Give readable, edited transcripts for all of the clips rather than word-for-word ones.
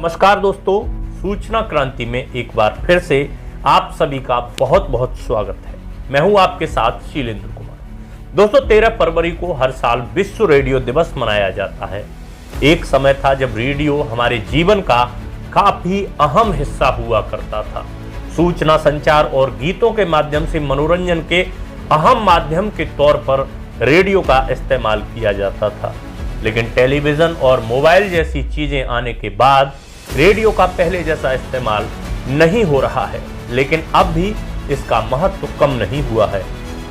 नमस्कार दोस्तों, सूचना क्रांति में एक बार फिर से आप सभी का बहुत बहुत स्वागत है। मैं हूं आपके साथ शीलेंद्र कुमार। दोस्तों, 13 फरवरी को हर साल विश्व रेडियो दिवस मनाया जाता है। एक समय था जब रेडियो हमारे जीवन का काफी अहम हिस्सा हुआ करता था। सूचना, संचार और गीतों के माध्यम से मनोरंजन के अहम माध्यम के तौर पर रेडियो का इस्तेमाल किया जाता था। लेकिन टेलीविजन और मोबाइल जैसी चीजें आने के बाद रेडियो का पहले जैसा इस्तेमाल नहीं हो रहा है, लेकिन अब भी इसका महत्व कम नहीं हुआ है।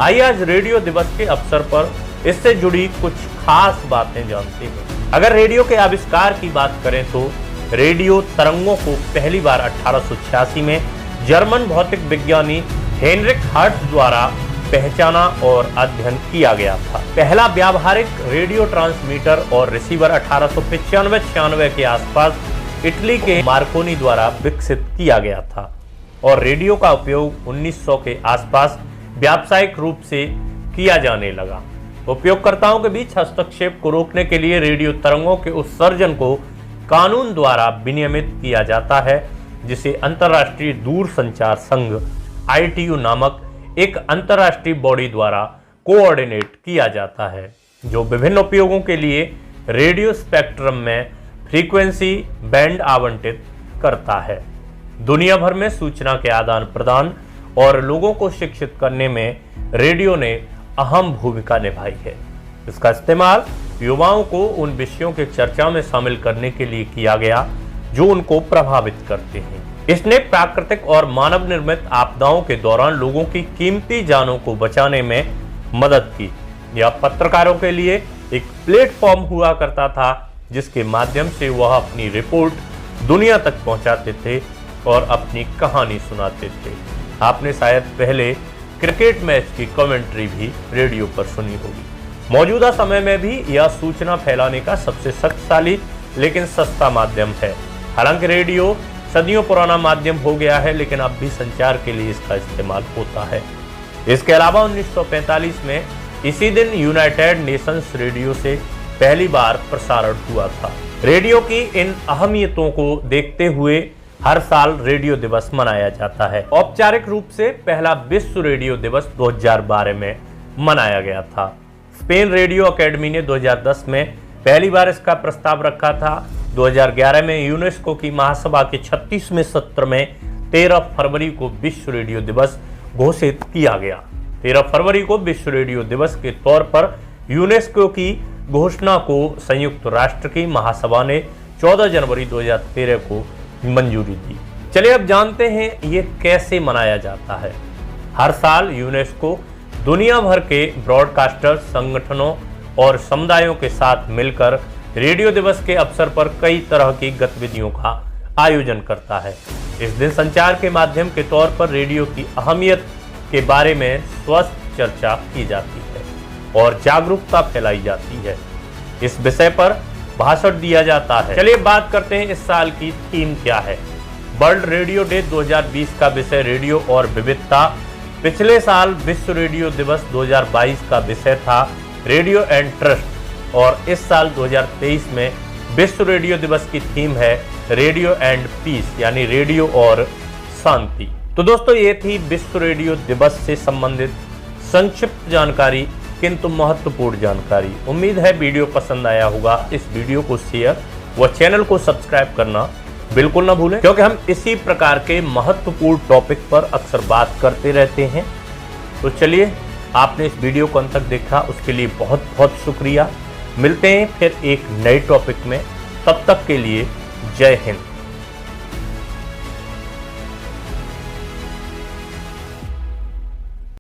आइए आज रेडियो दिवस के अवसर पर इससे जुड़ी कुछ खास बातें जानते हैं। अगर रेडियो के आविष्कार की बात करें तो रेडियो तरंगों को पहली बार 1886 में जर्मन भौतिक विज्ञानी हेनरिक हर्ट्ज द्वारा पहचाना और अध्ययन किया गया था। पहला व्यावहारिक रेडियो ट्रांसमीटर और रिसीवर 1895-96 के आसपास इटली के मार्कोनी द्वारा विकसित किया गया था और रेडियो का उपयोग 1900 के आसपास व्यावसायिक रूप से किया जाने लगा। उपयोगकर्ताओं के बीच हस्तक्षेप को रोकने के लिए रेडियो तरंगों के उत्सर्जन को कानून द्वारा विनियमित किया जाता है, जिसे अंतर्राष्ट्रीय दूरसंचार संघ ITU नामक एक अंतर्राष्ट्रीय बॉडी द्वारा कोऑर्डिनेट किया जाता है, जो विभिन्न उपयोगों के लिए रेडियो स्पेक्ट्रम में फ्रीक्वेंसी बैंड आवंटित करता है। दुनिया भर में सूचना के आदान प्रदान और लोगों को शिक्षित करने में रेडियो ने अहम भूमिका निभाई है। इसका इस्तेमाल युवाओं को उन विषयों के चर्चा में शामिल करने के लिए किया गया जो उनको प्रभावित करते हैं। इसने प्राकृतिक और मानव निर्मित आपदाओं के दौरान लोगों की कीमती जानों को बचाने में मदद की। यह पत्रकारों के लिए एक प्लेटफॉर्म हुआ करता था जिसके माध्यम से वह अपनी रिपोर्ट दुनिया तक पहुंचाते थे और अपनी कहानी सुनाते थे। आपने शायद पहले क्रिकेट मैच की कमेंट्री भी रेडियो पर सुनी होगी। मौजूदा समय में भी यह सूचना फैलाने का सबसे शक्तिशाली लेकिन सस्ता माध्यम है। हालांकि रेडियो सदियों पुराना माध्यम हो गया है, लेकिन अब भी संचार के लिए इसका इस्तेमाल होता है। इसके अलावा 1945 में इसी दिन यूनाइटेड नेशंस रेडियो से पहली बार प्रसारण हुआ था। रेडियो की इन अहमियतों को देखते हुए हर साल रेडियो दिवस मनाया जाता है। औपचारिक रूप से पहला विश्व रेडियो दिवस 2012 में मनाया गया था। स्पेन रेडियो अकेडमी ने 2010 में पहली बार इसका प्रस्ताव रखा था। 2011 में यूनेस्को की महासभा के 36वें सत्र में 13 फरवरी को विश्व रेडियो दिवस घोषित किया गया। 13 फरवरी को विश्व रेडियो दिवस के तौर पर यूनेस्को की घोषणा को संयुक्त राष्ट्र की महासभा ने 14 जनवरी 2013 को मंजूरी दी। चलिए अब जानते हैं ये कैसे मनाया जाता है। हर साल यूनेस्को दुनिया भर के ब्रॉडकास्टर संगठनों और समुदायों के साथ मिलकर रेडियो दिवस के अवसर पर कई तरह की गतिविधियों का आयोजन करता है। इस दिन संचार के माध्यम के तौर पर रेडियो की अहमियत के बारे में स्वस्थ चर्चा की जाती है और जागरूकता फैलाई जाती है। इस विषय पर भाषण दिया जाता है। चलिए बात करते हैं इस साल की थीम क्या है। वर्ल्ड रेडियो डे 2020 का विषय रेडियो और विविधता। पिछले साल विश्व रेडियो दिवस 2022 का विषय था रेडियो एंड ट्रस्ट और इस साल 2023 में विश्व रेडियो दिवस की थीम है रेडियो एंड पीस, यानी रेडियो और शांति। तो दोस्तों, ये थी विश्व रेडियो दिवस से संबंधित संक्षिप्त जानकारी, किंतु महत्वपूर्ण जानकारी। उम्मीद है वीडियो पसंद आया होगा। इस वीडियो को शेयर व चैनल को सब्सक्राइब करना बिल्कुल ना भूलें, क्योंकि हम इसी प्रकार के महत्वपूर्ण टॉपिक पर अक्सर बात करते रहते हैं। तो चलिए, आपने इस वीडियो को अंत तक देखा, उसके लिए बहुत बहुत शुक्रिया। मिलते हैं फिर एक नए टॉपिक में। तब तक के लिए जय हिंद।